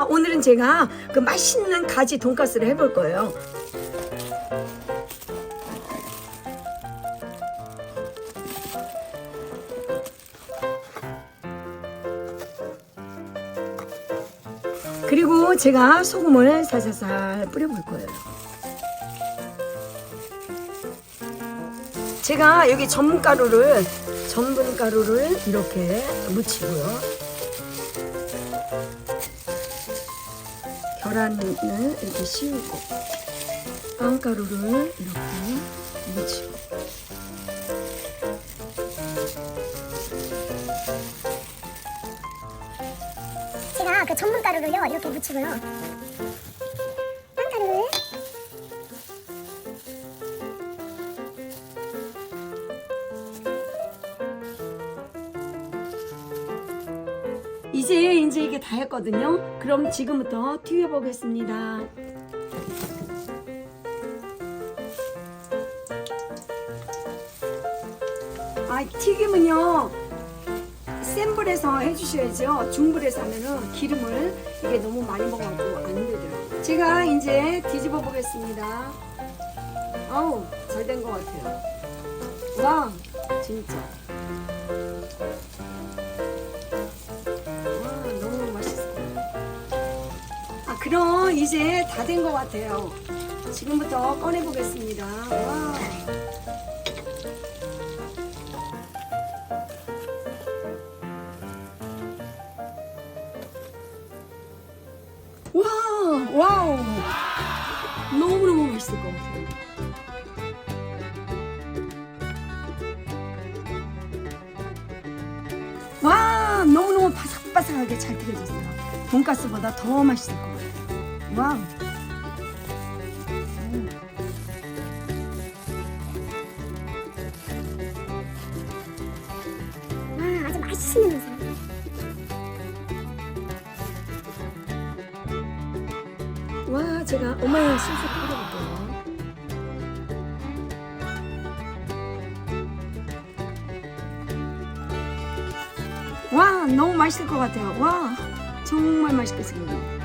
오늘은 제가 그 맛있는 가지 돈가스를 해볼 거예요. 그리고 제가 소금을 살살살 뿌려볼 거예요. 제가 여기 전분가루를 이렇게 묻히고요. 계란을 이렇게 씌우고 빵가루를 이렇게 묻히고 제가 그 전분가루를요 이렇게 묻히고요. 빵가루를 이제 이게 다 했거든요. 그럼 지금부터 튀겨보겠습니다. 튀김은요 센 불에서 해주셔야죠. 중불에서 하면은 기름을 이게 너무 많이 먹어갖고 안 되더라고요. 제가 이제 뒤집어 보겠습니다. 아우 잘 된 것 같아요. 와 진짜. 너무 맛있을 것 같아요. 그럼 이제 다 된 것 같아요. 지금부터 꺼내 보겠습니다. 와우 너무너무 맛있을 것 같아요. 와 너무너무 바삭바삭하게 잘 튀겨졌어요. 돈가스보다 더 맛있을 것 같아요. 와우. 와 아주 맛있는 냄새. 와 제가 엄마의 소스 뿌려볼게요. 와 너무 맛있을 것 같아요. 와 정말 맛있게 생겼네요.